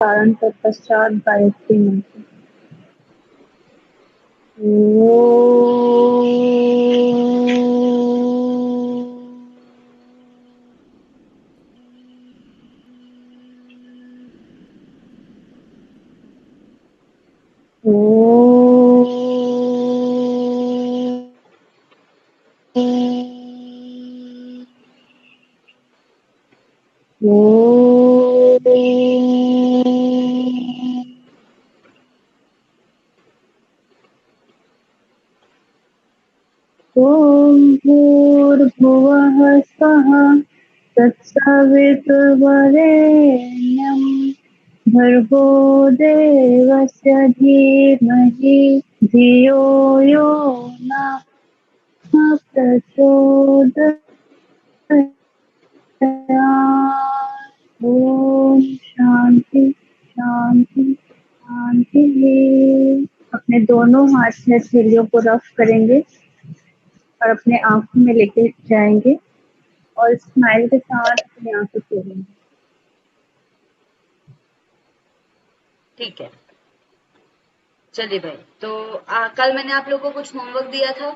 कारण तत्पश्चात गायत्री मंत्र। ॐ भूर्भुवः स्वः तत्सवितुर्वरेण्यं भर्गो देवस्य धीमहि धियो यो नः प्रचोदयात्। ओम शांति शांति शांति। अपने दोनों हाथ में हथेलियों को रफ करेंगे और अपने आंखों में लेके जाएंगे और स्माइल के साथ अपनी आंखें खोलेंगे। ठीक है, चलिए भाई। तो कल मैंने आप लोगों को कुछ होमवर्क दिया था,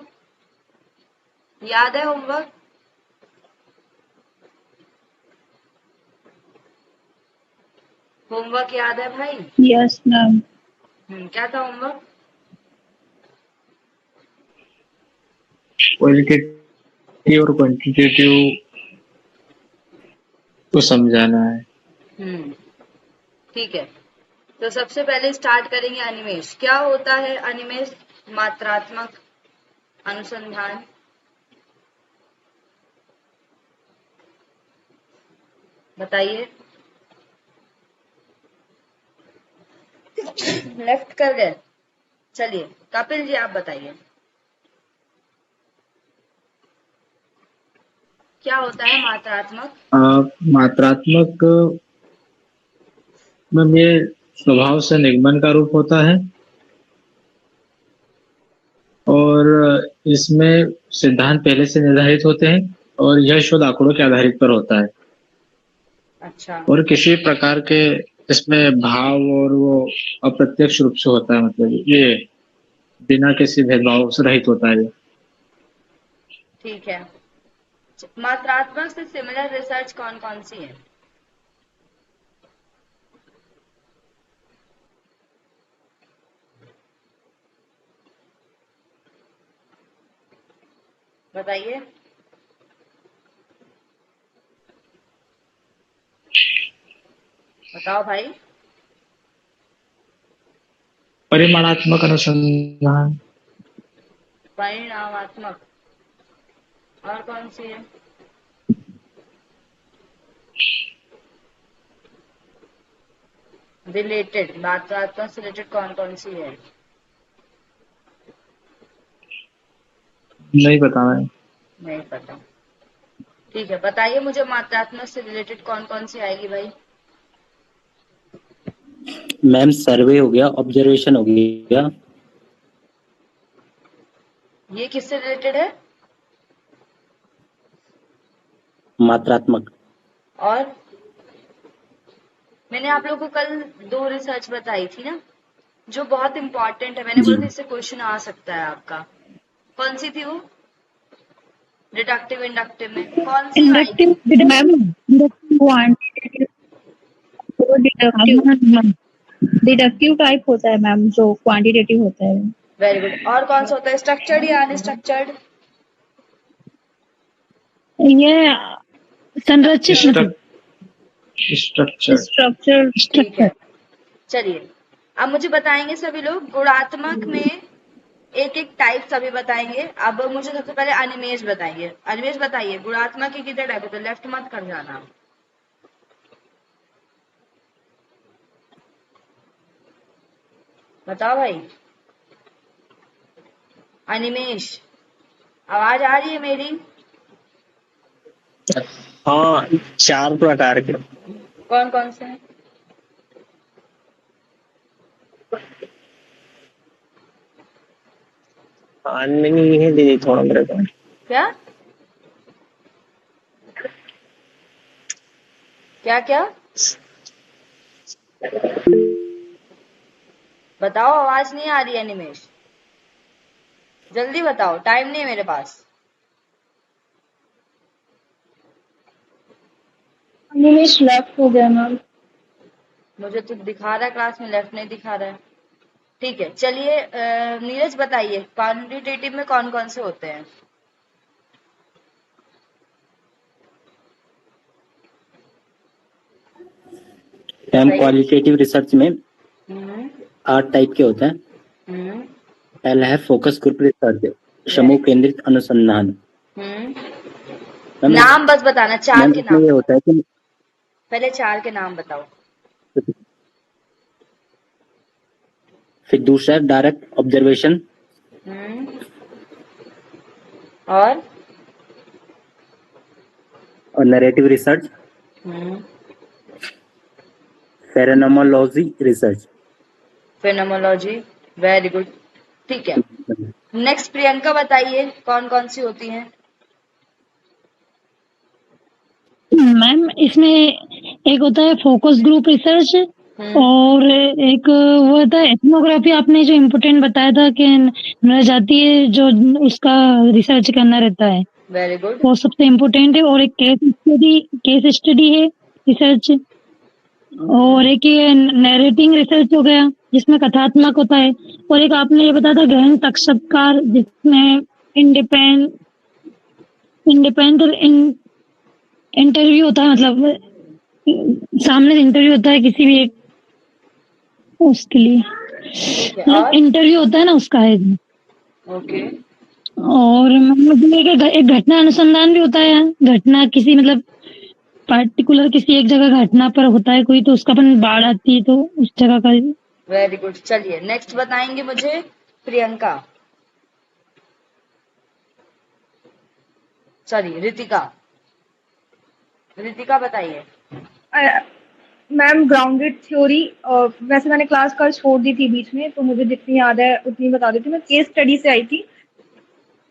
याद है होमवर्क? होमवर्क याद है भाई? Yes ma'am. क्या था होमवर्क? क्वालिटेटिव और क्वांटिटेटिव को समझाना है। ठीक है, तो सबसे पहले स्टार्ट करेंगे अनिमेष। क्या होता है अनिमेष? मात्रात्मक अनुसंधान। बताइए। लेफ्ट कर गए। चलिए कपिल जी आप बताइए, क्या होता है मात्रात्मक? मात्रात्मक में ये स्वभाव से निगमन का रूप होता है और इसमें सिद्धांत पहले से निर्धारित होते हैं और यह शोध आंकड़ों के आधारित पर होता है। अच्छा। और किसी प्रकार के इसमें भाव और वो अप्रत्यक्ष रूप से होता है, मतलब ये बिना किसी भेदभाव से रहित होता है। ठीक है, मात्रात्मक से सिमिलर रिसर्च कौन कौन सी है? बताइए। बताओ भाई। परिमाणात्मक अनुसंधान। परिणामात्मक। और कौन सी है? रिलेटेड, मात्रात्मक से रिलेटेड कौन कौन सी है? नहीं पता है। नहीं पता। ठीक है, बताइए मुझे मात्रात्मक से रिलेटेड कौन कौन सी आएगी भाई? मैम सर्वे हो गया, ऑब्जर्वेशन हो गया। ये किससे रिलेटेड है? मात्रात्मक। और मैंने आप लोगों को कल 2 रिसर्च बताई थी ना, जो बहुत इंपॉर्टेंट है। मैंने जी बोला था इससे क्वेश्चन आ सकता है आपका। कौन सी थी वो? डिडक्टिव इंडक्टिव में कौन सी आएगी? इंडक्टिव मैम, इंडक्टिव क्वांटिटेटिव, वो डिडक्टिव टाइप होता है मैम, जो क्वांटिटेटिव होता है। Very good. और कौन सा होता है? स्ट्रक्चर्ड या अनस्ट्रक्चर्ड? ये संरचित मतलब स्ट्रक्चर। ठीक है, चलिए अब मुझे बताएंगे सभी लोग गुणात्मक में एक एक टाइप सभी बताएंगे। अब मुझे सबसे पहले अनिमेष बताइए। अनिमेष बताइए गुणात्मक के कितने टाइप होते हैं? लेफ्ट मत कर जाना। बताओ भाई। अनिमेष, आवाज आ रही है मेरी? हाँ, 4 प्रकार के। कौन कौन से हैं? नहीं है दीदी, थोड़ा मेरे को। क्या क्या क्या? बताओ, आवाज नहीं आ रही है निमेश, जल्दी बताओ, टाइम नहीं है मेरे पास। निमेश लेफ्ट हो गया मैम। मुझे तो दिखा रहा है क्लास में, लेफ्ट नहीं दिखा रहा है। ठीक है, चलिए नीरज बताइए क्वांटिटेटिव में कौन कौन से होते हैं। मैम बताइए। क्वालिटेटिव रिसर्च में हम्म 8 टाइप के होते हैं। हम्म पहला है फोकस ग्रुप रिसर्च, समूह केंद्रित अनुसंधान। हम्म मैम नाम बस बताना, 4 मैम के इसमें नाम ये बताओ, होता है कि पहले 4 के नाम बताओ। फिर दूसरा डायरेक्ट ऑब्जर्वेशन, हम्म और narrative research, hmm phenomenology research. Phenomenology, very good. ठीक है, नेक्स्ट प्रियंका बताइए कौन कौन सी होती हैं। मैम इसमें एक होता है फोकस ग्रुप रिसर्च, और एक वो होता है एथनोग्राफी। आपने जो इम्पोर्टेंट बताया था कि नरजातीय जो उसका रिसर्च करना रहता है, वेरी गुड। वो सबसे इम्पोर्टेंट है। और एक केस स्टडी है रिसर्च, और एक ये नैरेटिंग रिसर्च हो गया जिसमें कथात्मक होता है। और एक आपने ये बताया था गहन साक्षात्कार, जिसमें इंडिपेंडेंट इंटरव्यू होता है, मतलब सामने से इंटरव्यू होता है किसी भी एक उसके लिए, ठीक है, मतलब और इंटरव्यू होता है ना, उसका है। ओके और मतलब एक घटना अनुसंधान भी होता है। घटना किसी मतलब पार्टिकुलर किसी एक जगह घटना पर होता है कोई, तो उसका अपन बाढ़ आती है तो उस जगह का। Very good. चलिए नेक्स्ट बताएंगे मुझे प्रियंका, सॉरी रितिका। रितिका बताइए। मैम ग्राउंडेड थ्योरी, वैसे मैंने क्लास कल छोड़ दी थी बीच में, तो मुझे जितनी याद है उतनी बता देती हूँ। मैं केस स्टडी से आई थी।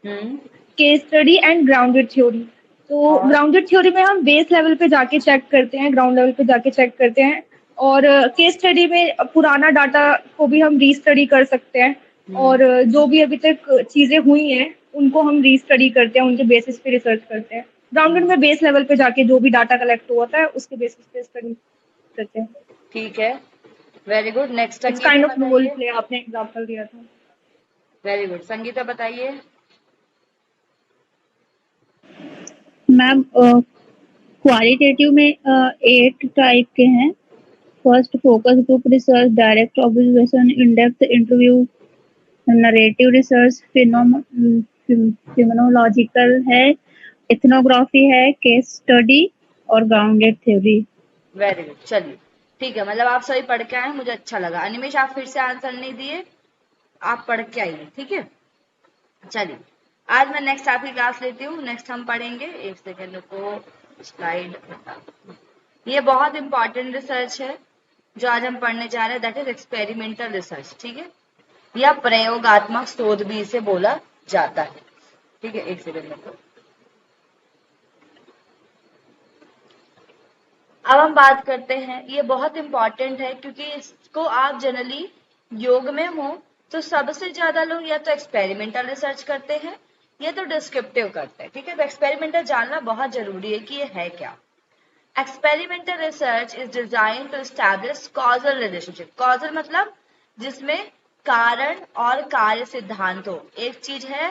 Hmm case study and grounded theory. तो और ग्राउंडेड थ्योरी में हम बेस लेवल पे जाके चेक करते हैं, ग्राउंड लेवल पे जाके चेक करते हैं। और केस स्टडी में पुराना डाटा को भी हम रीस्टडी कर सकते हैं। और जो भी अभी तक चीजें हुई हैं उनको हम रीस्टडी करते हैं, उनके बेसिस पे रिसर्च करते हैं। ग्राउंडेड में बेस लेवल पे जाके जो भी डाटा कलेक्ट होता है उसके बेसिस पे स्टडी करते हैं। ठीक है, very good. Next it's Sangeeta kind of role बताइए। प्ले, आपने एग्जांपल दिया था। वेरी गुड, संगीता बताइए। मैम क्वालिटेटिव में 8 टाइप के हैं। First focus group research, direct observation, in depth interview, narrative research, phenomenological है, इथनोग्राफी है, केस स्टडी और ग्राउंडेड थ्योरी। वेरी गुड, चलिए ठीक है, मतलब आप सभी पढ़ के आए, मुझे अच्छा लगा। अनिमेश आप फिर से आंसर नहीं दिए, आप पढ़ के आइए, ठीक है। चलिए आज मैं नेक्स्ट आपकी क्लास लेती हूँ। नेक्स्ट हम पढ़ेंगे, एक सेकेंड को स्लाइड, ये बहुत इंपॉर्टेंट रिसर्च है जो आज हम पढ़ने जा रहे हैं, दैट इज एक्सपेरिमेंटल रिसर्च, ठीक है, या प्रयोगात्मक शोध भी इसे बोला जाता है, ठीक है। एक सेकेंड को अब हम बात करते हैं, ये बहुत इंपॉर्टेंट है क्योंकि इसको आप जनरली योग में हो तो सबसे ज्यादा लोग या तो एक्सपेरिमेंटल रिसर्च करते हैं या तो डिस्क्रिप्टिव करते हैं, ठीक है। तो एक्सपेरिमेंटल जानना बहुत जरूरी है कि ये है क्या। Experimental research is design to establish causal relationship. Causal मतलब जिसमें कारण और कार्य सिद्धांत हो। एक चीज है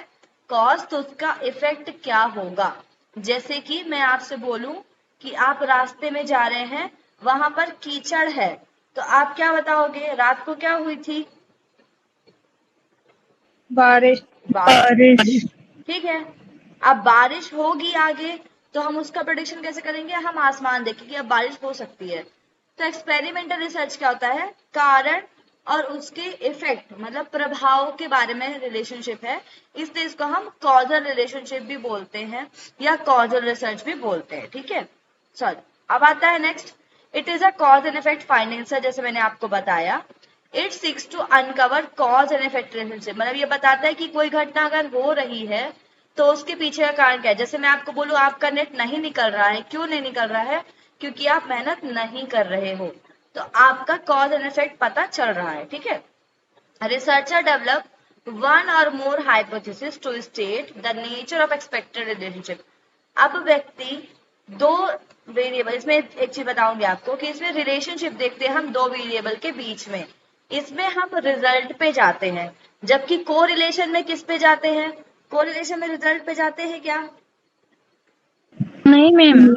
कॉज, तो उसका इफेक्ट क्या होगा। जैसे कि मैं आपसे बोलूं कि आप रास्ते में जा रहे हैं, वहां पर कीचड़ है, तो आप क्या बताओगे, रात को क्या हुई थी, बारिश। बारिश, ठीक है। अब बारिश होगी आगे, तो हम उसका प्रेडिक्शन कैसे करेंगे, हम आसमान देखेंगे कि अब बारिश हो सकती है। तो एक्सपेरिमेंटल रिसर्च क्या होता है, कारण और उसके इफेक्ट मतलब प्रभाव के बारे में रिलेशनशिप है, इसलिए इसको हम कॉजल रिलेशनशिप भी बोलते हैं या कॉजल रिसर्च भी बोलते हैं, ठीक है। सॉरी, अब आता है next, it is a cause and effect finding sir, जैसे मैंने आपको बताया। It seeks to uncover cause and effect relationship, मतलब ये बताता है कि कोई घटना अगर हो रही है तो उसके पीछे का कारण क्या है। जैसे मैं आपको बोलूं आपका नेट नहीं निकल रहा है, क्यों नहीं निकल रहा है, क्योंकि आप मेहनत नहीं कर रहे हो। तो आपका कॉज एंड इफेक्ट पता चल रहा है, ठीक है। Researcher develop one or more hypothesis to state the nature of expected relationship। अब व्यक्ति दो वेरिएबल, इसमें एक चीज बताऊंगी आपको कि इसमें रिलेशनशिप देखते हैं हम दो वेरिएबल के बीच में, इसमें हम रिजल्ट पे जाते हैं, जबकि कोरिलेशन में किस पे जाते हैं? कोरिलेशन में रिजल्ट पे जाते हैं क्या? नहीं मैम,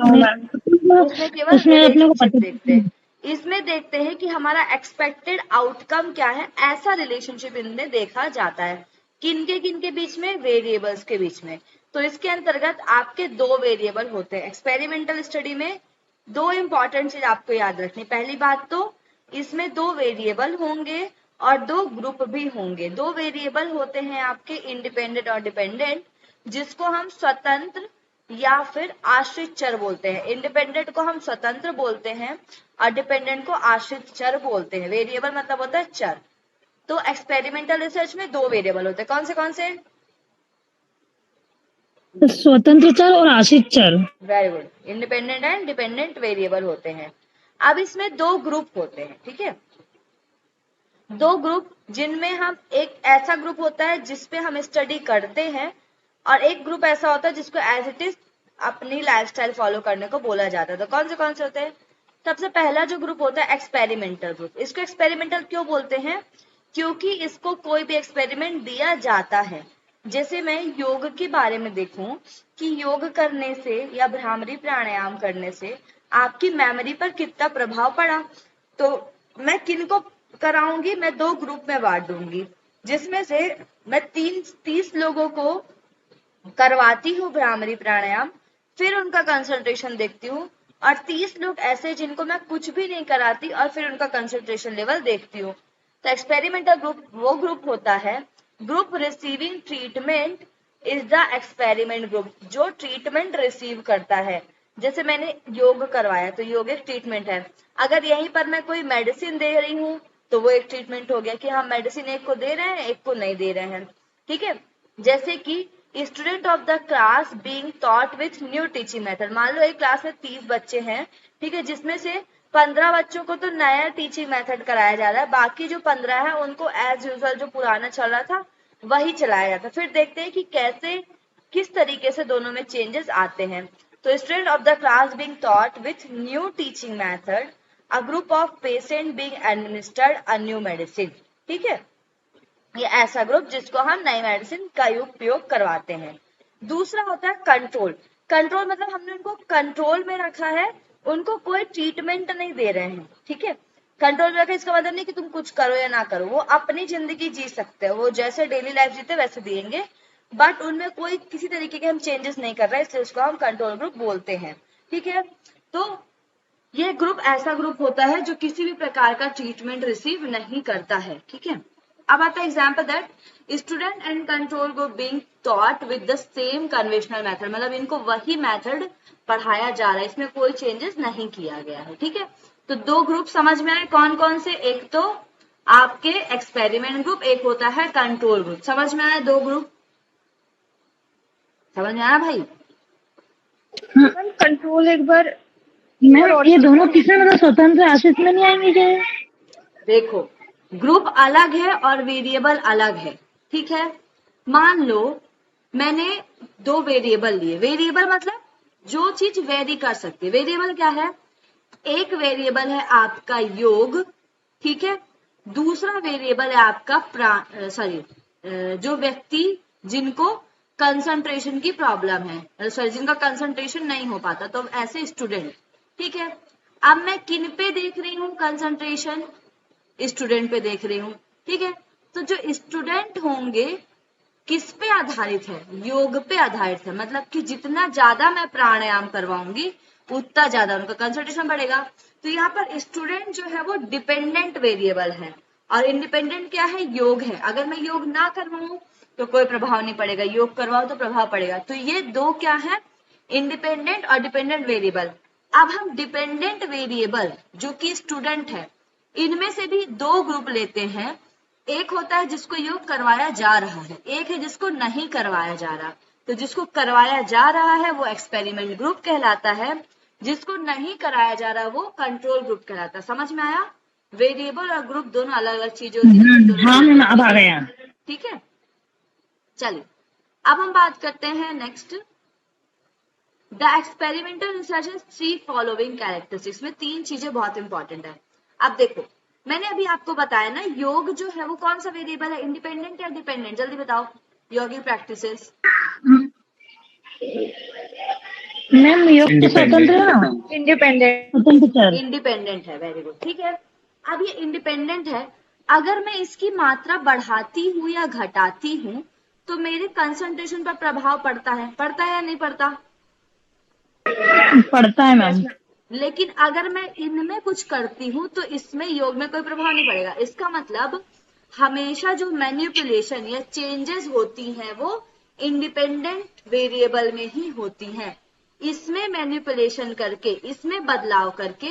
उसमें केवल उसमें अपने को रिलेशनशिप पता देखते हैं। इसमें देखते हैं कि हमारा एक्सपेक्टेड आउटकम क्या है, ऐसा रिलेशनशिप इनमें देखा जाता है। किनके बीच में? वेरिएबल्स के बीच में। तो इसके अंतर्गत आपके दो वेरिएबल होते हैं। एक्सपेरिमेंटल स्टडी में दो इंपॉर्टेंट चीज आपको याद रखनी। पहली बात तो इसमें दो वेरिएबल होंगे और दो ग्रुप भी होंगे। दो वेरिएबल होते हैं आपके इंडिपेंडेंट और डिपेंडेंट, जिसको हम स्वतंत्र या फिर आश्रित चर बोलते हैं। इंडिपेंडेंट को हम स्वतंत्र बोलते हैं और डिपेंडेंट को आश्रित चर बोलते हैं। वेरिएबल मतलब होता है चर। तो एक्सपेरिमेंटल रिसर्च में दो वेरिएबल होते हैं, कौन से? स्वतंत्र चर और आश्रित चर। Very good, independent and dependent variable होते हैं। अब इसमें दो ग्रुप होते हैं, ठीक है, दो ग्रुप, जिनमें हम एक ऐसा ग्रुप होता है जिसपे हम स्टडी करते हैं और एक ग्रुप ऐसा होता है जिसको एज इट इज अपनी लाइफस्टाइल फॉलो करने को बोला जाता है। तो कौन से होते हैं? सबसे पहला जो ग्रुप होता है एक्सपेरिमेंटल ग्रुप। इसको एक्सपेरिमेंटल क्यों बोलते हैं? क्योंकि इसको कोई भी एक्सपेरिमेंट दिया जाता है। जैसे मैं योग के बारे में देखूं कि योग करने से या भ्रामरी प्राणायाम करने से आपकी मेमोरी पर कितना प्रभाव पड़ा, तो मैं किनको कराऊंगी? मैं दो ग्रुप में बांट दूंगी, जिसमें से मैं 30 लोगों को करवाती हूँ भ्रामरी प्राणायाम, फिर उनका कंसंट्रेशन देखती हूँ, और 30 लोग ऐसे जिनको मैं कुछ भी नहीं कराती और फिर उनका कंसंट्रेशन लेवल देखती हूँ। तो एक्सपेरिमेंटल ग्रुप वो ग्रुप होता है, group receiving treatment is the experiment group, जो ट्रीटमेंट रिसीव करता है। जैसे मैंने योग करवाया तो योग एक ट्रीटमेंट है। अगर यहीं पर मैं कोई मेडिसिन दे रही हूँ तो वो एक ट्रीटमेंट हो गया कि हम मेडिसिन एक को दे रहे हैं, एक को नहीं दे रहे हैं, ठीक है। जैसे कि student of the class being taught with new teaching method. मान लो एक क्लास में 30 बच्चे हैं, ठीक है, जिसमें से 15 बच्चों को तो नया टीचिंग मेथड कराया जा रहा है, बाकी जो 15 है उनको एज यूजुअल जो पुराना चल रहा था वही चलाया जाता है। फिर देखते हैं कि कैसे किस तरीके से दोनों में चेंजेस आते हैं। तो student of the class being taught with new teaching method, a group of patient being administered a new medicine, ठीक है, ये ऐसा ग्रुप जिसको हम नई मेडिसिन का उपयोग करवाते हैं। दूसरा होता है कंट्रोल। कंट्रोल मतलब हमने उनको कंट्रोल में रखा है, उनको कोई ट्रीटमेंट नहीं दे रहे हैं, ठीक है। कंट्रोल में रखा इसका मतलब नहीं कि तुम कुछ करो या ना करो, वो अपनी जिंदगी जी सकते हैं, वो जैसे डेली लाइफ जीते वैसे जिएंगे, बट उनमें कोई किसी तरीके के हम चेंजेस नहीं कर रहे, इसलिए उसको हम कंट्रोल ग्रुप बोलते हैं, ठीक है। तो ये ग्रुप ऐसा ग्रुप होता है जो किसी भी प्रकार का ट्रीटमेंट रिसीव नहीं करता है, ठीक है। अब आता है example that student and control group being taught with the same conventional method, मतलब इनको वही मेथड पढ़ाया जा रहा है, इसमें कोई चेंजेस नहीं किया गया है, ठीक है। तो दो ग्रुप समझ में आए कौन से? एक तो आपके एक्सपेरिमेंट ग्रुप, एक होता है कंट्रोल ग्रुप। समझ में आया? दो ग्रुप समझ में आया भाई? कंट्रोल एक बार मैम ये दोनों किसमें मतलब स्वतंत्र आश्रित में नहीं आएंगे क्या? देखो, ग्रुप अलग है और वेरिएबल अलग है, ठीक है। मान लो मैंने दो वेरिएबल लिए। वेरिएबल मतलब जो चीज वेरी कर सकती है। वेरिएबल क्या है? एक वेरिएबल है आपका योग, ठीक है, दूसरा वेरिएबल है आपका जो व्यक्ति जिनको कंसंट्रेशन की प्रॉब्लम है, जिनका कंसंट्रेशन नहीं हो पाता, तो ऐसे स्टूडेंट, ठीक है। अब मैं किन पे देख रही हूँ कंसंट्रेशन? स्टूडेंट पे देख रही हूँ, ठीक है। तो जो स्टूडेंट होंगे किस पे आधारित है? योग पे आधारित है, मतलब कि जितना ज्यादा मैं प्राणायाम करवाऊंगी उतना ज्यादा उनका कंसंट्रेशन बढ़ेगा। तो यहाँ पर स्टूडेंट जो है वो डिपेंडेंट वेरिएबल है और इंडिपेंडेंट क्या है? योग है। अगर मैं योग ना करवाऊं तो कोई प्रभाव नहीं पड़ेगा, योग करवाओ तो प्रभाव पड़ेगा। तो ये दो क्या है? इंडिपेंडेंट और डिपेंडेंट वेरिएबल। अब हम डिपेंडेंट वेरिएबल जो कि स्टूडेंट है, इनमें से भी दो ग्रुप लेते हैं। एक होता है जिसको योग करवाया जा रहा है, एक है जिसको नहीं करवाया जा रहा। तो जिसको करवाया जा रहा है वो एक्सपेरिमेंट ग्रुप कहलाता है, जिसको नहीं कराया जा रहा वो कंट्रोल ग्रुप कहलाता है। समझ में आया? वेरिएबल और ग्रुप दोनों अलग अलग चीजें होती है। हाँ मैम अब आ गया। ठीक है, चलिए अब हम बात करते हैं next. The experimental research is 3 following characteristics. में 3 चीजें बहुत इंपॉर्टेंट है। अब देखो मैंने अभी आपको बताया ना, योग जो है वो कौन सा वेरिएबल है, इंडिपेंडेंट या डिपेंडेंट? जल्दी बताओ। योगी प्रैक्टिसेस मैम योग के स्वतंत्र है ना? इंडिपेंडेंट। स्वतंत्र चर। इंडिपेंडेंट है। वेरी गुड, ठीक है। अब ये इंडिपेंडेंट है, अगर मैं इसकी मात्रा बढ़ाती हूँ या घटाती हूँ तो मेरे कंसंट्रेशन पर प्रभाव पड़ता है या नहीं पड़ता? पड़ता है मैम। लेकिन अगर मैं इनमें कुछ करती हूँ तो इसमें योग में कोई प्रभाव नहीं पड़ेगा। इसका मतलब हमेशा जो मैनिपुलेशन या चेंजेस होती हैं वो इंडिपेंडेंट वेरिएबल में ही होती हैं। इसमें मैनिपुलेशन करके, इसमें बदलाव करके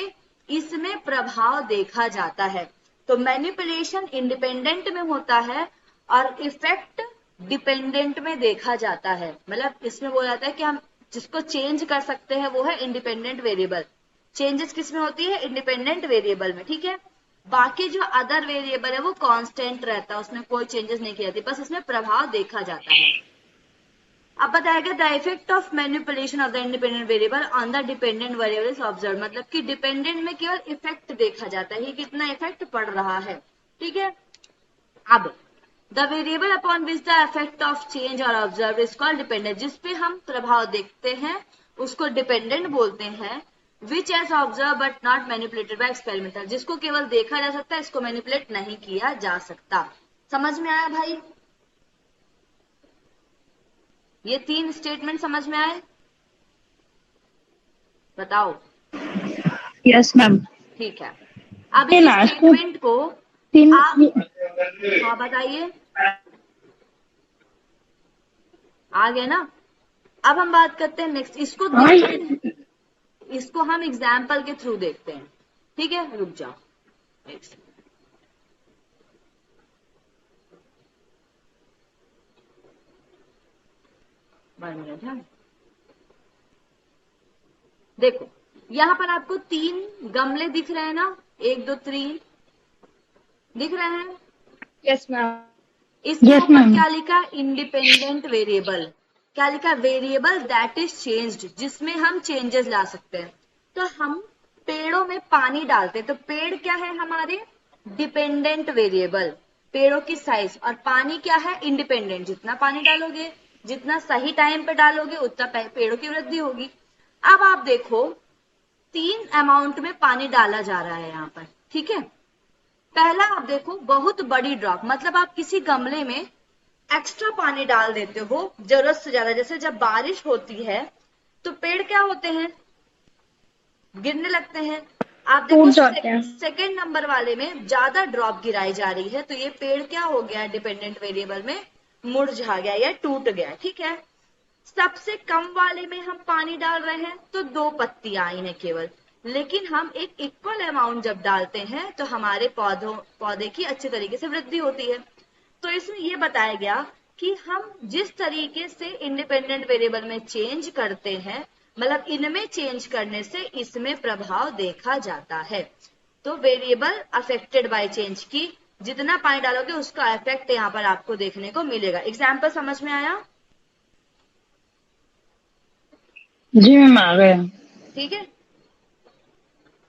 इसमें प्रभाव देखा जाता है। तो मैनिपुलेशन इंडिपेंडेंट में होता है और इफेक्ट डिपेंडेंट में देखा जाता है। मतलब इसमें बोला जाता है कि हम जिसको चेंज कर सकते हैं वो है इंडिपेंडेंट वेरिएबल। चेंजेस किसमें होती है? इंडिपेंडेंट वेरिएबल में, ठीक है। बाकी जो अदर वेरिएबल है वो कांस्टेंट रहता है, उसमें कोई चेंजेस नहीं की जाती, बस इसमें प्रभाव देखा जाता है। अब बताएगा the effect of manipulation of the independent variable on the dependent variable is observe. मतलब कि डिपेंडेंट में केवल इफेक्ट देखा जाता है, कितना इफेक्ट पड़ रहा है, ठीक है। अब the variable upon which the effect of change और ऑब्जर्व इज कॉल्ड डिपेंडेंट। जिसपे हम प्रभाव देखते हैं उसको डिपेंडेंट बोलते हैं। Which as observe but not manipulated by experimental. जिसको केवल देखा जा सकता है, इसको मैनिपुलेट नहीं किया जा सकता। समझ में आया भाई? ये 3 स्टेटमेंट समझ में आए? बताओ। Yes ma'am. ठीक है, अब इस स्टेटमेंट को आप, हाँ बताइए, आ गया ना? अब हम बात करते हैं नेक्स्ट। इसको हम एग्जाम्पल के थ्रू देखते हैं, ठीक है। रुक जाओ एक सेकंड। है देखो यहाँ पर आपको 3 गमले दिख रहे हैं ना, 1 2 3 दिख रहे हैं? Yes ma'am. इसके ऊपर क्या लिखा? Independent variable. क्या लिखा? वेरिएबल दैट इज चेंज्ड, जिसमें हम चेंजेस ला सकते हैं। तो हम पेड़ों में पानी डालते हैं, तो पेड़ क्या है हमारे? Dependent variable. पेड़ों की साइज और पानी क्या है? इंडिपेंडेंट। जितना पानी डालोगे, जितना सही टाइम पे डालोगे, उतना पेड़ों की वृद्धि होगी। अब आप देखो 3 अमाउंट में पानी डाला जा रहा है यहाँ पर, ठीक है। पहला आप देखो बहुत बड़ी ड्रॉप, मतलब आप किसी गमले में एक्स्ट्रा पानी डाल देते हो जरूरत से ज्यादा। जैसे जब बारिश होती है तो पेड़ क्या होते हैं? गिरने लगते हैं। आप देखो सेकेंड नंबर वाले में ज्यादा ड्रॉप गिराई जा रही है, तो ये पेड़ क्या हो गया? डिपेंडेंट वेरिएबल में मुरझा गया या टूट गया, ठीक है। सबसे कम वाले में हम पानी डाल रहे हैं तो 2 पत्तियां आई हैं केवल, लेकिन हम एक इक्वल अमाउंट जब डालते हैं तो हमारे पौधे की अच्छे तरीके से वृद्धि होती है। तो इसमें यह बताया गया कि हम जिस तरीके से इंडिपेंडेंट वेरिएबल में चेंज करते हैं, मतलब इनमें चेंज करने से इसमें प्रभाव देखा जाता है। तो वेरिएबल अफेक्टेड बाय चेंज की जितना पानी डालोगे उसका इफेक्ट यहाँ पर आपको देखने को मिलेगा। एग्जाम्पल समझ में आया? जी मैम आ गया। ठीक है,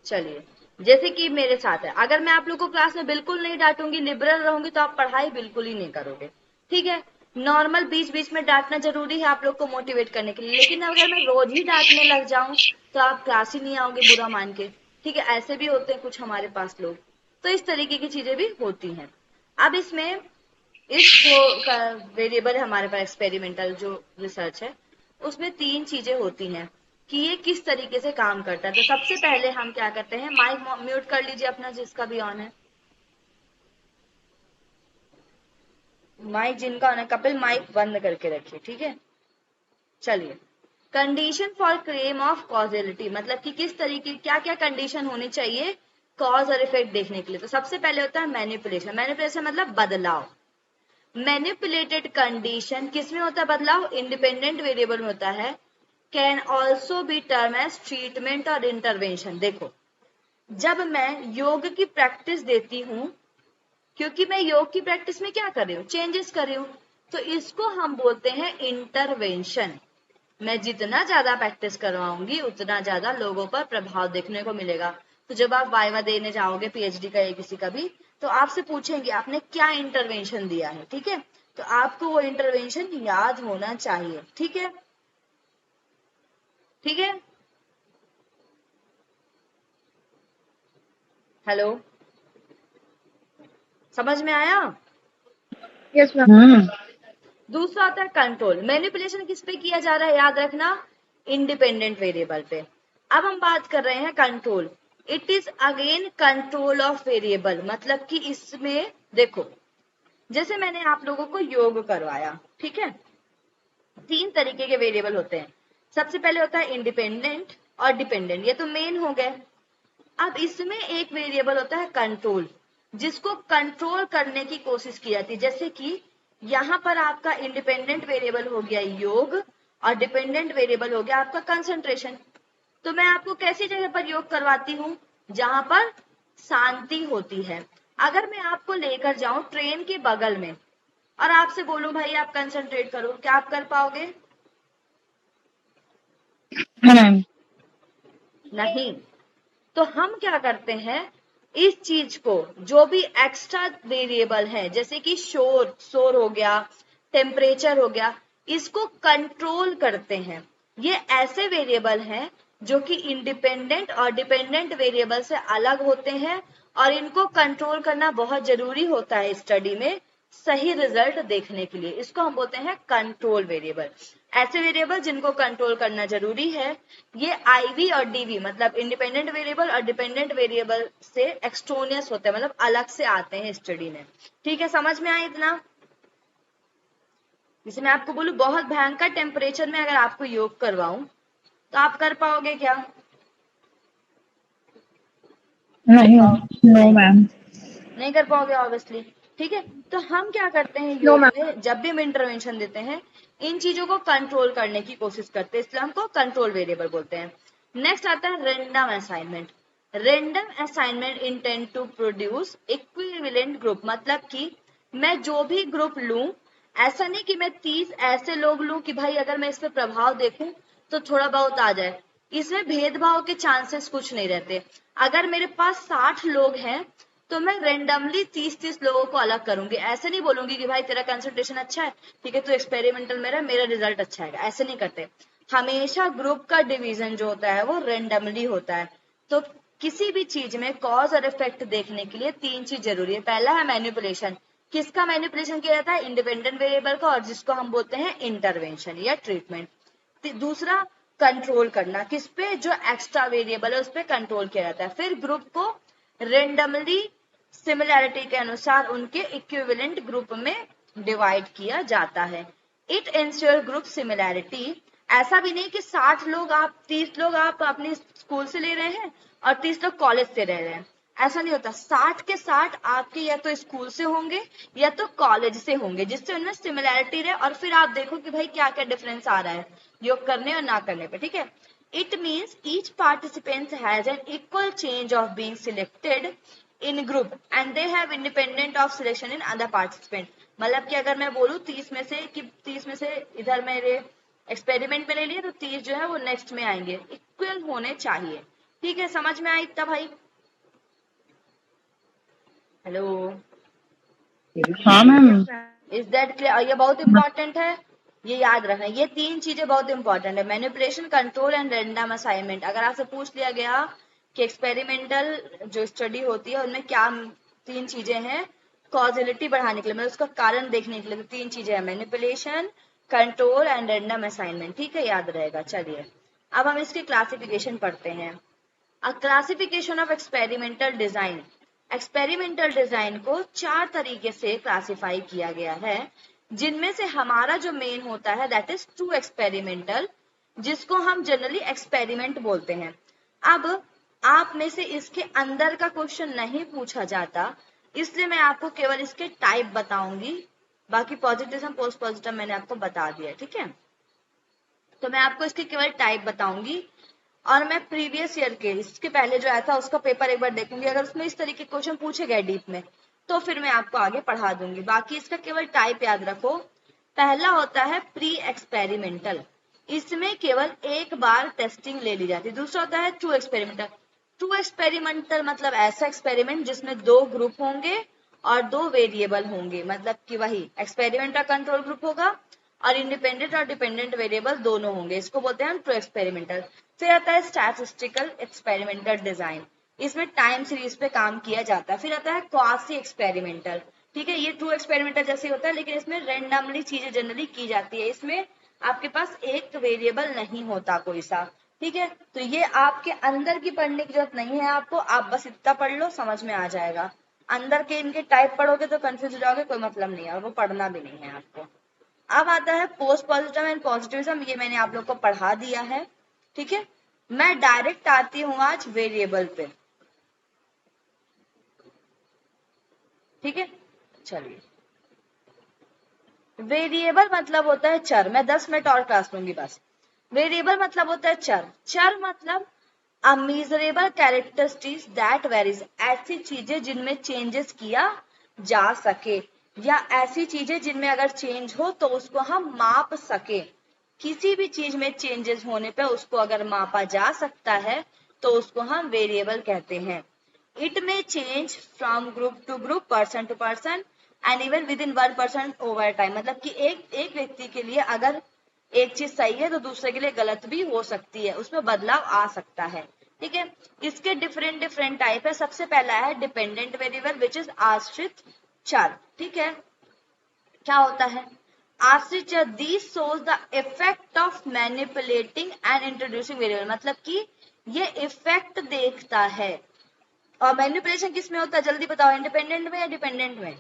चलिए जैसे कि मेरे साथ है, अगर मैं आप लोग को क्लास में बिल्कुल नहीं डांटूंगी, लिबरल रहूंगी, तो आप पढ़ाई बिल्कुल ही नहीं करोगे, ठीक है। नॉर्मल बीच बीच में डांटना जरूरी है आप लोग को मोटिवेट करने के लिए, लेकिन अगर मैं रोज ही डांटने लग जाऊं तो आप क्लास ही नहीं आओगे बुरा मान के, ठीक है। ऐसे भी होते हैं कुछ हमारे पास लोग, तो इस तरीके की चीजें भी होती हैं। अब इसमें इस जो वेरिएबल है हमारे पास एक्सपेरिमेंटल जो रिसर्च है, उसमें 3 चीजें होती हैं कि ये किस तरीके से काम करता है। तो सबसे पहले हम क्या करते हैं, माइक म्यूट कर लीजिए अपना जिसका भी ऑन है, माइक जिनका ऑन है, कपिल माइक बंद करके रखिए, ठीक है। चलिए, condition for claim of causality, मतलब कि किस तरीके क्या क्या कंडीशन होनी चाहिए कॉज और इफेक्ट देखने के लिए। तो सबसे पहले होता है मैनिपुलेशन। मैनिपुलेशन मतलब बदलाव। मैनिपुलेटेड कंडीशन किसमें होता है बदलाव? इंडिपेंडेंट वेरिएबल में होता है। Can also be term as treatment और इंटरवेंशन। देखो, जब मैं योग की प्रैक्टिस देती हूँ, क्योंकि मैं योग की प्रैक्टिस में क्या कर रही हूँ, चेंजेस कर रही हूँ, तो इसको हम बोलते हैं इंटरवेंशन। मैं जितना ज्यादा प्रैक्टिस करवाऊंगी उतना ज्यादा लोगों पर प्रभाव देखने को मिलेगा। तो जब आप वाइवा देने जाओगे पीएचडी का या किसी का भी, तो आपसे पूछेंगे आपने क्या इंटरवेंशन दिया है, ठीक है, तो आपको वो इंटरवेंशन याद होना चाहिए। ठीक है, ठीक है, हेलो, समझ में आया? Yes ma'am. दूसरा आता है कंट्रोल। मैनिपुलेशन किस पे किया जा रहा है, याद रखना, इंडिपेंडेंट वेरिएबल पे। अब हम बात कर रहे हैं control. It is again control of variable, मतलब कि इसमें देखो, जैसे मैंने आप लोगों को योग करवाया, ठीक है, 3 तरीके के वेरिएबल होते हैं। सबसे पहले होता है इंडिपेंडेंट और डिपेंडेंट, ये तो मेन हो गए। अब इसमें एक वेरिएबल होता है कंट्रोल, जिसको कंट्रोल करने की कोशिश की जाती है। जैसे कि यहाँ पर आपका इंडिपेंडेंट वेरिएबल हो गया योग और डिपेंडेंट वेरिएबल हो गया आपका कंसंट्रेशन। तो मैं आपको कैसी जगह पर योग करवाती हूँ, जहां पर शांति होती है। अगर मैं आपको लेकर जाऊं ट्रेन के बगल में और आपसे बोलूं भाई आप कंसंट्रेट करो, क्या आप कर पाओगे? नहीं। तो हम क्या करते हैं, इस चीज को, जो भी एक्स्ट्रा वेरिएबल है, जैसे कि शोर हो गया, टेम्परेचर हो गया, इसको कंट्रोल करते हैं। ये ऐसे वेरिएबल हैं जो कि इंडिपेंडेंट और डिपेंडेंट वेरिएबल से अलग होते हैं और इनको कंट्रोल करना बहुत जरूरी होता है स्टडी में सही रिजल्ट देखने के लिए। इसको हम बोलते हैं कंट्रोल वेरिएबल। ऐसे वेरिएबल जिनको कंट्रोल करना जरूरी है, ये आईवी और डीवी मतलब इंडिपेंडेंट वेरिएबल और डिपेंडेंट वेरिएबल से एक्सट्रोनियस होते हैं, मतलब अलग से आते हैं स्टडी में। ठीक है, समझ में आया इतना? जैसे मैं आपको बोलूं बहुत भयंकर टेम्परेचर में अगर आपको योग करवाऊं तो आप कर पाओगे क्या? नहीं, नो मैम। नहीं कर पाओगे ऑब्वियसली। ठीक है, तो हम क्या करते हैं No, योग ma'am. में, जब भी हम इंटरवेंशन देते हैं इन चीजों को कंट्रोल करने की कोशिश करते हैं, इसलिए हमको कंट्रोल वेरिएबल बोलते हैं। नेक्स्ट आता है random assignment. Random assignment intend to produce equivalent group, मतलब कि मैं जो भी ग्रुप लूं, ऐसा नहीं कि मैं 30 ऐसे लोग लूं कि भाई अगर मैं इस पे प्रभाव देखूं तो थोड़ा बहुत आ जाए। इसमें भेदभाव के चांसेस कुछ नहीं रहते। अगर मेरे पास 60 लोग हैं तो मैं रेंडमली 30-30 लोगों को अलग करूंगी। ऐसे नहीं बोलूंगी कि भाई तेरा कंसंट्रेशन अच्छा है, ठीक है, तू एक्सपेरिमेंटल में रह, मेरा रिजल्ट अच्छा है। ऐसे नहीं करते। हमेशा ग्रुप का डिवीजन जो होता है वो रेंडमली होता है। तो किसी भी चीज में कॉज और इफेक्ट देखने के लिए 3 चीज जरूरी है। पहला है मैनिपुलेशन। किसका मैनिपुलेशन किया जाता है? इंडिपेंडेंट वेरिएबल का, और जिसको हम बोलते हैं इंटरवेंशन या ट्रीटमेंट। दूसरा कंट्रोल करना, किस पे? जो एक्स्ट्रा वेरिएबल है उस पर कंट्रोल किया जाता है। फिर ग्रुप को रेंडमली सिमिलैरिटी के अनुसार उनके इक्विवेलेंट ग्रुप में डिवाइड किया जाता है। It ensure group similarity. ऐसा भी नहीं कि 60 लोग आप 30 लोग आप अपने स्कूल से ले रहे हैं और 30 लोग कॉलेज से रह रहे हैं, ऐसा नहीं होता। 60 के 60 आपके या तो स्कूल से होंगे या तो कॉलेज से होंगे, जिससे उनमें सिमिलैरिटी रहे, और फिर आप देखो कि भाई क्या क्या डिफरेंस आ रहा है योग करने और ना करने पे। ठीक है, it means each participant has an equal change of being selected in group and they have independent of selection in other participant. मतलब कि अगर मैं बोलूं 30 में से कि 30 में से इधर मेरे एक्सपेरिमेंट में ले लिए तो 30 जो है वो नेक्स्ट में आएंगे, इक्वल होने चाहिए। ठीक है, समझ में आया इतना भाई? हेलो, हाँ मैम। Is that clear? ये बहुत इंपॉर्टेंट है, ये याद रखना। ये 3 चीजें बहुत इंपॉर्टेंट है, manipulation, control and random assignment. अगर आपसे पूछ लिया गया कि एक्सपेरिमेंटल जो स्टडी होती है उनमें क्या 3 चीजें हैं कॉजिलिटी बढ़ाने के लिए, मतलब उसका कारण देखने के लिए, तो 3 चीजें हैं, manipulation, control and random assignment. ठीक है, याद रहेगा। चलिए अब हम इसकी क्लासिफिकेशन पढ़ते हैं। अ classification of experimental design. Experimental design को 4 तरीके से क्लासिफाई किया गया है, जिनमें से हमारा जो मेन होता है दैट इज ट्रू एक्सपेरिमेंटल, जिसको हम जनरली एक्सपेरिमेंट बोलते हैं। अब आप में से इसके अंदर का क्वेश्चन नहीं पूछा जाता, इसलिए मैं आपको केवल इसके टाइप बताऊंगी, बाकी पॉजिटिविज्म पोस्ट पॉजिटिव मैंने आपको बता दिया। ठीक है, तो मैं आपको इसके केवल टाइप बताऊंगी और मैं प्रीवियस ईयर के, इसके पहले जो आया था उसका पेपर एक बार देखूंगी, अगर उसमें इस तरीके क्वेश्चन पूछे गए डीप में तो फिर मैं आपको आगे पढ़ा दूंगी। बाकी इसका केवल टाइप याद रखो। पहला होता है प्री एक्सपेरिमेंटल, इसमें केवल एक बार टेस्टिंग ले ली जाती है। दूसरा होता है ट्रू एक्सपेरिमेंटल। ट्रू एक्सपेरिमेंटल मतलब ऐसा एक्सपेरिमेंट जिसमें 2 ग्रुप होंगे और 2 वेरिएबल होंगे, मतलब कि वही एक्सपेरिमेंट का कंट्रोल ग्रुप होगा और इंडिपेंडेंट और डिपेंडेंट वेरिएबल दोनों होंगे, इसको बोलते हैं ट्रू एक्सपेरिमेंटल। फिर आता है स्टैटिस्टिकल एक्सपेरिमेंटल डिजाइन, इसमें टाइम सीरीज पे काम किया जाता है। फिर आता है क्वासी एक्सपेरिमेंटल, ठीक है, ये ट्रू एक्सपेरिमेंटल जैसे होता है लेकिन इसमें रैंडमली चीजें जनरली की जाती है, इसमें आपके पास एक वेरिएबल नहीं होता कोई सा, ठीक है। तो ये आपके अंदर की पढ़ने की जरूरत नहीं है आपको, आप बस इतना पढ़ लो समझ में आ जाएगा। अंदर के इनके टाइप पढ़ोगे तो कंफ्यूज हो जाओगे, कोई मतलब नहीं है और वो पढ़ना भी नहीं है आपको। अब आता है पोस्ट पॉजिटिव एंड पॉजिटिविज्म, ये मैंने आप लोग को पढ़ा दिया है, ठीक है। मैं डायरेक्ट आती हूं आज वेरिएबल पे, ठीक है। चलिए, वेरिएबल मतलब होता है चर, मैं 10 मिनट और क्लास लूंगी बस। वेरिएबल मतलब होता है चर, चर मतलब अमीजरेबल कैरेक्टरिस्टिक्स दैट वेरीज, ऐसी चीजें जिनमें चेंजेस किया जा सके, या ऐसी चीजें जिनमें अगर चेंज हो तो उसको हम माप सके। किसी भी चीज में चेंजेस होने पे उसको अगर मापा जा सकता है तो उसको हम वेरिएबल कहते हैं। It may change from group to group, person to person and even within 1% over time, मतलब कि एक व्यक्ति के लिए अगर एक चीज सही है तो दूसरे के लिए गलत भी हो सकती है, उसमें बदलाव आ सकता है, ठीक है। इसके डिफरेंट डिफरेंट टाइप है। सबसे पहला है डिपेंडेंट वेरिएबल विच इज आश्रित चर, ठीक है। क्या होता है आश्रित चर? This shows the effect of manipulating and introducing variable, मतलब कि ये इफेक्ट देखता है। और मैनिपुलेशन किस में होता है जल्दी बताओ, इंडिपेंडेंट में या डिपेंडेंट में?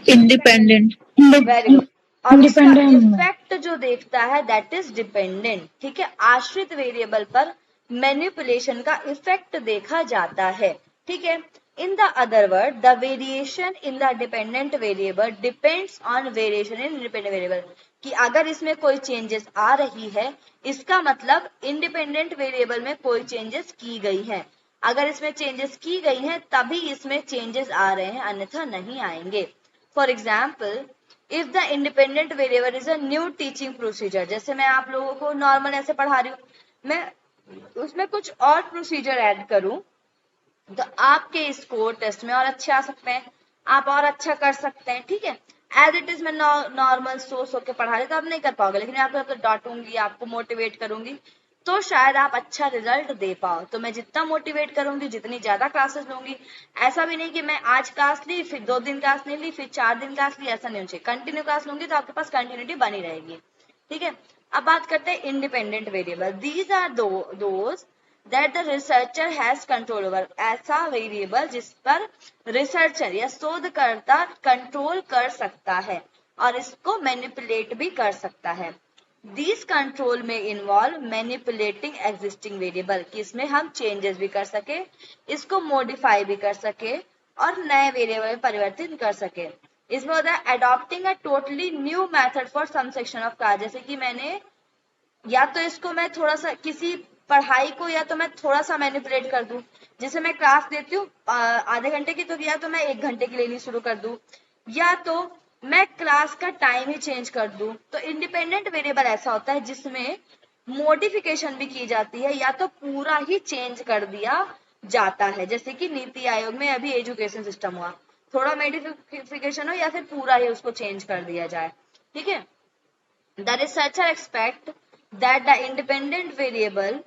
इंडिपेंडेंट। Very good. और उसका इंडिपेंडेंट में। इफेक्ट जो देखता है दैट इज डिपेंडेंट, ठीक है। आश्रित वेरिएबल पर मैनिपुलेशन का इफेक्ट देखा जाता है, ठीक है। In the other word, the variation in the dependent variable depends on variation in independent variable, कि अगर इसमें कोई चेंजेस आ रही है इसका मतलब इंडिपेंडेंट वेरिएबल में कोई चेंजेस की गई है। अगर इसमें चेंजेस की गई हैं तभी इसमें चेंजेस आ रहे हैं, अन्यथा नहीं आएंगे। For example, if the independent variable is a new teaching procedure, जैसे मैं आप लोगों को नॉर्मल ऐसे पढ़ा रही हूँ, मैं उसमें कुछ और प्रोसीजर ऐड करूं तो आपके स्कोर टेस्ट में और अच्छे आ सकते हैं, आप और अच्छा कर सकते हैं, ठीक है। एज इट इज मैं नॉर्मल सोच होकर पढ़ा रही तो आप नहीं कर पाओगे, लेकिन आपको डांटूंगी, आपको मोटिवेट करूंगी तो शायद आप अच्छा रिजल्ट दे पाओ। तो मैं जितना मोटिवेट करूंगी, जितनी ज्यादा क्लासेस लूंगी, ऐसा भी नहीं कि मैं आज क्लास ली फिर 2 दिन क्लास नहीं ली फिर 4 दिन क्लास ली, ऐसा नहीं होना चाहिए। कंटिन्यू क्लास लूंगी तो आपके पास कंटिन्यूटी बनी रहेगी, ठीक है। अब बात करते हैं independent variable. These are those that the researcher has control over, ऐसा वेरिएबल जिस पर रिसर्चर या शोधकर्ता कंट्रोल कर सकता है और इसको मैनिपुलेट भी कर सकता है। दिस कंट्रोल में इन्वॉल्व मैनिपुलेटिंग एग्जिस्टिंग वेरिएबल, कि इसमें हम चेंजेस भी कर सके, इसको मॉडिफाई भी कर सके और नए वेरिएबल में परिवर्तित कर सके। इसमें होता है adopting a totally new method for some section of class, जैसे कि मैंने या तो इसको मैं थोड़ा सा किसी पढ़ाई को या तो मैं थोड़ा सा मैनिपुलेट कर दूं, जैसे मैं क्लास देती हूँ आधे घंटे की, तो या तो मैं 1 घंटे की लेनी शुरू कर दूं, या तो मैं क्लास का टाइम ही चेंज कर दूं। तो इंडिपेंडेंट वेरिएबल ऐसा होता है जिसमें मॉडिफिकेशन भी की जाती है या तो पूरा ही चेंज कर दिया जाता है, जैसे कि नीति आयोग में अभी एजुकेशन सिस्टम हुआ, थोड़ा मॉडिफिकेशन हो या फिर पूरा ही उसको चेंज कर दिया जाए, ठीक है। The researcher expect that the independent variable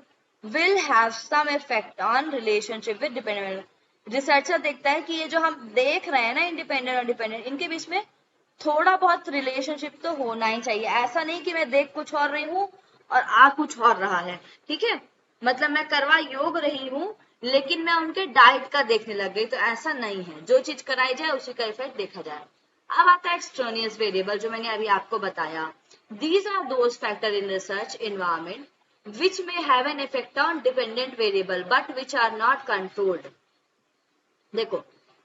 will have some effect on relationship with dependent. Researcher देखता है कि ये जो हम देख रहे हैं ना इंडिपेंडेंट और डिपेंडेंट, इनके बीच में थोड़ा बहुत रिलेशनशिप तो होना ही चाहिए। ऐसा नहीं कि मैं देख कुछ और रही हूँ और आ कुछ और रहा है, ठीक है। मतलब मैं करवा योग रही हूँ लेकिन मैं उनके डाइट का देखने लग गई, तो ऐसा नहीं है। जो चीज कराई जाए उसी का इफेक्ट देखा जाए। अब आता है एक्सट्रेनियस वेरिएबल, जो मैंने अभी आपको बताया। These are those factors in research environment which may have an effect on dependent variable but which are not controlled. देखो,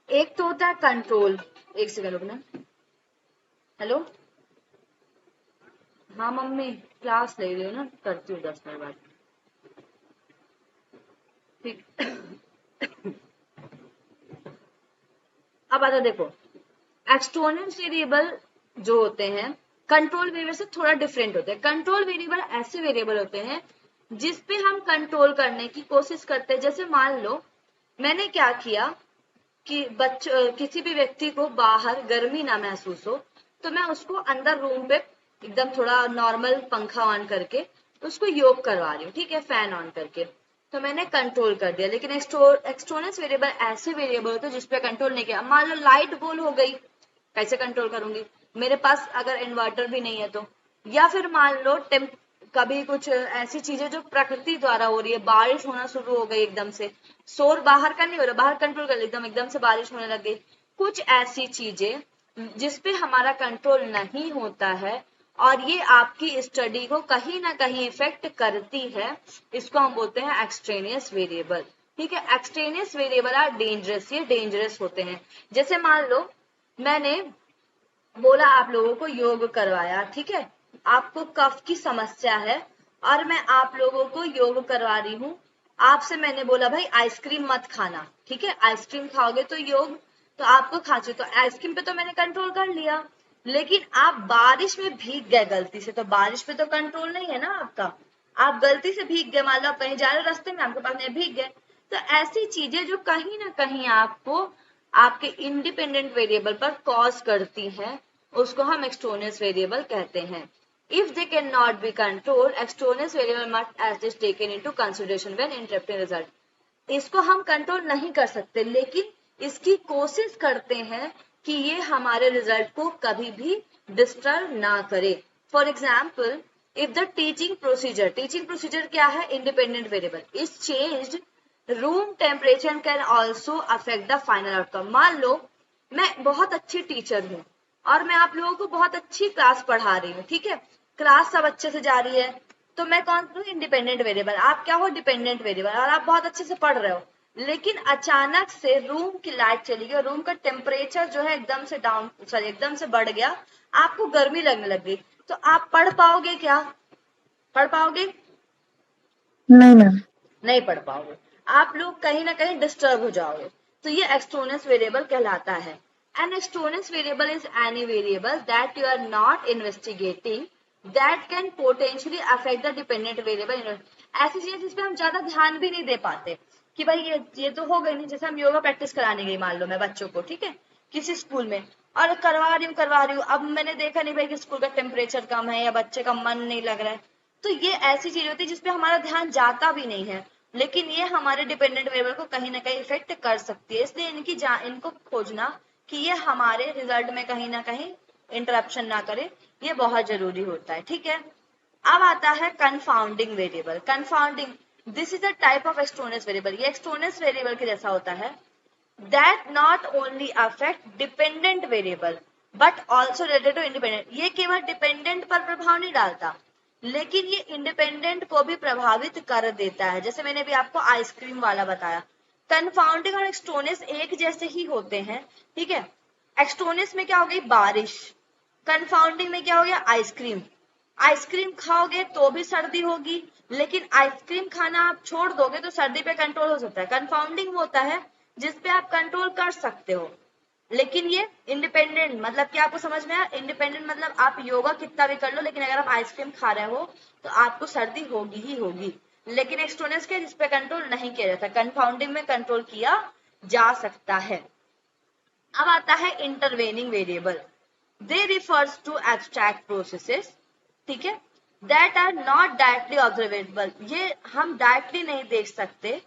एक तो होता है कंट्रोल, एक सेकंड रुकना, हेलो हाँ मम्मी क्लास ले रही हूँ ना, करती हूँ 10 मिनट बाद। ठीक। अब आता देखो, एक्सटर्नल वेरिएबल जो होते हैं कंट्रोल वेरिएबल से थोड़ा डिफरेंट होते हैं। कंट्रोल वेरिएबल ऐसे वेरिएबल होते हैं जिसपे हम कंट्रोल करने की कोशिश करते हैं। जैसे मान लो मैंने क्या किया कि किसी भी व्यक्ति को बाहर गर्मी ना महसूस हो, तो मैं उसको अंदर रूम पे एकदम थोड़ा नॉर्मल पंखा ऑन करके उसको योग करवा रही हूँ, ठीक है, फैन ऑन करके, तो मैंने कंट्रोल कर दिया। लेकिन एक्सटर्नल वेरिएबल ऐसे वेरिएबल होते हैं जिसपे कंट्रोल नहीं किया। मान लो लाइट गोल हो गई, कैसे कंट्रोल करूंगी, मेरे पास अगर इन्वर्टर भी नहीं है तो। या फिर मान लो कभी कुछ ऐसी चीजें जो प्रकृति द्वारा हो रही है, बारिश होना शुरू हो गई एकदम से, शोर बाहर का नहीं हो रहा, बाहर कंट्रोल कर एकदम से बारिश होने लग गई, कुछ ऐसी चीजें जिसपे हमारा कंट्रोल नहीं होता है और ये आपकी स्टडी को कहीं ना कहीं इफेक्ट करती है, इसको हम बोलते हैं एक्सट्रेनियस वेरिएबल। ठीक है, एक्सट्रेनियस वेरिएबल आर डेंजरस, ये डेंजरस होते हैं। जैसे मान लो मैंने बोला आप लोगों को योग करवाया, ठीक है, आपको कफ की समस्या है और मैं आप लोगों को योग करवा रही हूँ। आपसे मैंने बोला भाई आइसक्रीम मत खाना, ठीक है, आइसक्रीम खाओगे तो योग, तो आपको खांसी, तो आइसक्रीम पे तो मैंने कंट्रोल कर लिया। लेकिन आप बारिश में भीग गए गलती से, तो बारिश पे तो कंट्रोल नहीं है ना आपका, आप गलती से भीग गए, मान लो आप कहीं जा रहे रास्ते में आपके पास नहीं, भीग गए। तो ऐसी चीजें जो कहीं ना कहीं आपको आपके इंडिपेंडेंट वेरिएबल पर कॉज करती हैं, उसको हम एक्सटर्नल वेरिएबल कहते हैं। If they cannot be controlled, extraneous variable must as is taken into consideration when interpreting result. इसको हम कंट्रोल नहीं कर सकते, लेकिन इसकी कोशिश करते हैं कि ये हमारे रिजल्ट को कभी भी डिस्टर्ब ना करे। For example, if the teaching procedure क्या है, independent variable is changed, room temperature can also affect the final outcome. मान लो मैं बहुत अच्छी टीचर हूँ और मैं आप लोगों को बहुत अच्छी क्लास पढ़ा रही हूँ, ठीक है, क्लास सब अच्छे से जा रही है, तो मैं कौन हूँ, इंडिपेंडेंट वेरिएबल, आप क्या हो, डिपेंडेंट वेरिएबल, और आप बहुत अच्छे से पढ़ रहे हो। लेकिन अचानक से रूम की लाइट चली गई, रूम का टेम्परेचर जो है एकदम से बढ़ गया, आपको गर्मी लगने लग गई, तो आप पढ़ पाओगे क्या, पढ़ पाओगे, नहीं मैम, नहीं पढ़ पाओगे, आप लोग कहीं ना कहीं डिस्टर्ब हो जाओगे। तो ये एक्सटर्नल वेरिएबल कहलाता है। An extraneous variable is any variable that you are not investigating that can potentially affect the dependent variable. ऐसी चीजें जिसपे हम ज्यादा ध्यान भी नहीं दे पाते कि भाई ये तो हो गई नहीं। जैसे हम योगा प्रैक्टिस कराने गई, मान लो मैं बच्चों को, ठीक है, किसी स्कूल में, और करवा रही हूँ, अब मैंने देखा नहीं भाई कि स्कूल का टेम्परेचर कम है या बच्चे का मन नहीं लग रहा है, तो ये ऐसी चीज होती है जिसपे हमारा ध्यान जाता भी नहीं है, लेकिन ये हमारे डिपेंडेंट वेरिएबल को कहीं ना कहीं इफेक्ट कर सकती है। इसलिए इनको खोजना कि ये हमारे रिजल्ट में कहीं ना कहीं इंटरप्शन ना करे, ये बहुत जरूरी होता है। ठीक है, अब आता है confounding variable. Confounding, this is a type of external variable, ये एक्सटर्नल वेरिएबल के जैसा होता है, that not only affect dependent variable but also related to independent. ये केवल डिपेंडेंट पर प्रभाव नहीं डालता, लेकिन ये इंडिपेंडेंट को भी प्रभावित कर देता है। जैसे मैंने भी आपको आइसक्रीम वाला बताया, कंफाउंडिंग और एक्सटर्नल एक जैसे ही होते हैं, ठीक है। एक्सटर्नल में क्या हो गई, बारिश, कंफाउंडिंग में क्या हो गया, आइसक्रीम। आइसक्रीम खाओगे तो भी सर्दी होगी, लेकिन आइसक्रीम खाना आप छोड़ दोगे तो सर्दी पे कंट्रोल हो सकता है। कंफाउंडिंग होता है जिसपे आप कंट्रोल कर सकते हो, लेकिन ये इंडिपेंडेंट मतलब क्या, आपको समझ में आया, इंडिपेंडेंट मतलब आप योगा कितना भी कर लो, लेकिन अगर आप आइसक्रीम खा रहे हो तो आपको सर्दी होगी ही होगी। लेकिन एक्सटर्नल के जिसपे कंट्रोल नहीं किया जाता, कंफाउंडिंग में कंट्रोल किया जा सकता है। अब आता है intervening variable. They refers to abstract processes, ठीक है, that are not directly observable, ये हम डायरेक्टली नहीं देख सकते,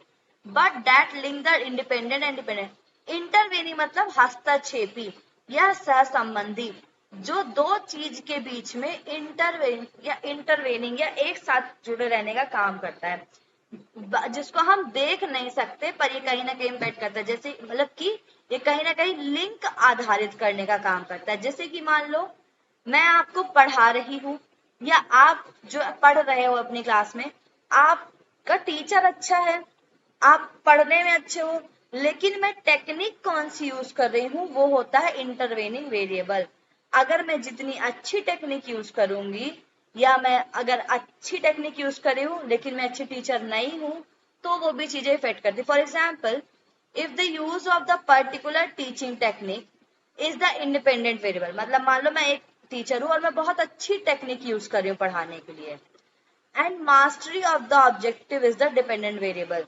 but that link the independent and dependent. Intervening मतलब हस्तक्षेपी या सहसंबंधी, जो दो चीज के बीच में इंटरवेनिंग या एक साथ जुड़े रहने का काम करता है, जिसको हम देख नहीं सकते पर ये कहीं ना कहीं इम्पैक्ट करता है। जैसे मतलब कि ये कहीं ना कहीं लिंक आधारित करने का काम करता है। जैसे कि मान लो मैं आपको पढ़ा रही हूँ, या आप जो पढ़ रहे हो अपनी क्लास में, आपका टीचर अच्छा है, आप पढ़ने में अच्छे हो, लेकिन मैं टेक्निक कौन सी यूज कर रही हूँ, वो होता है इंटरवेनिंग वेरिएबल। अगर मैं जितनी अच्छी टेक्निक यूज करूंगी, या मैं अगर अच्छी टेक्निक यूज कर रही हूँ लेकिन मैं अच्छी टीचर नहीं हूँ तो वो भी चीजें इफेक्ट करती। For example, if the use of the particular teaching technique is the independent variable, मतलब मान लो मैं एक टीचर हूँ और मैं बहुत अच्छी टेक्निक यूज कर रही हूँ पढ़ाने के लिए, and mastery of the objective is the dependent variable,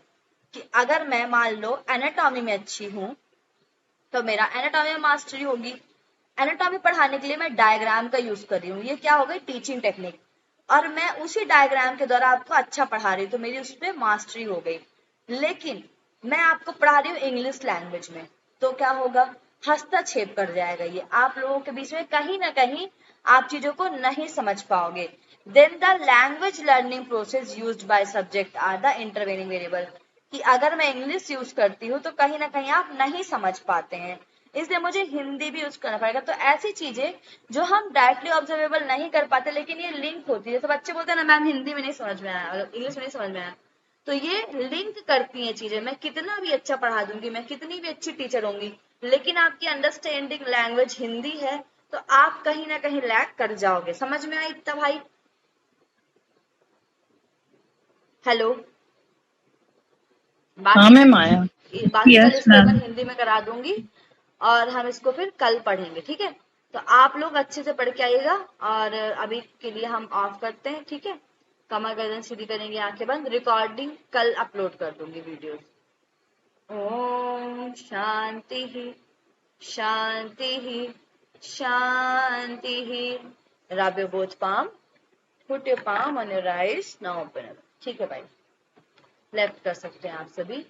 कि अगर मैं मान लो एनाटॉमी में अच्छी हूँ तो मेरा एनाटॉमी में मास्टरी होगी। एनाटॉमी पढ़ाने के लिए मैं डायग्राम का यूज कर रही हूँ, ये क्या हो गई, टीचिंग टेक्निक, और मैं उसी डायग्राम के द्वारा आपको अच्छा पढ़ा रही हूँ तो मेरी उसमें मास्टरी हो गई। लेकिन मैं आपको पढ़ा रही हूँ इंग्लिश लैंग्वेज में तो क्या होगा, हस्तक्षेप कर जाएगा ये, आप लोगों के बीच में कहीं ना कहीं आप चीजों को नहीं समझ पाओगे। Then the language learning process used by subject are the intervening variable, कि अगर मैं इंग्लिश यूज करती हूँ तो कहीं ना कहीं आप नहीं समझ पाते हैं, इसलिए मुझे हिंदी भी यूज करना पड़ेगा। तो ऐसी चीजें जो हम डायरेक्टली ऑब्जर्वेबल नहीं कर पाते लेकिन ये लिंक होती है, जैसे बच्चे बोलते हैं ना मैम हिंदी में नहीं समझ में आया, इंग्लिश में नहीं समझ में आया, तो ये लिंक करती हैं चीजें। मैं कितना भी अच्छा पढ़ा दूंगी, मैं कितनी भी अच्छी टीचर होंगी, लेकिन आपकी अंडरस्टैंडिंग लैंग्वेज हिंदी है तो आप कहीं ना कहीं लैग कर जाओगे। समझ में आई इतना भाई? हेलो, हाँ बाकी मैम आया। बाकी कल यस इसको एक बार मैम। हिंदी में करा दूंगी और हम इसको फिर कल पढ़ेंगे, ठीक है? तो आप लोग अच्छे से पढ़ के आइएगा और अभी के लिए हम ऑफ करते हैं, ठीक है? कमर गर्दन सीधी करेंगे, आंखें बंद, रिकॉर्डिंग कल अपलोड कर दूंगी वीडियोस। ओम शांति ही शांति ही शांति ही। Rub your both palm, put your palm on your eyes, now open it, ठीक है भाई? लेफ्ट कर सकते हैं आप सभी।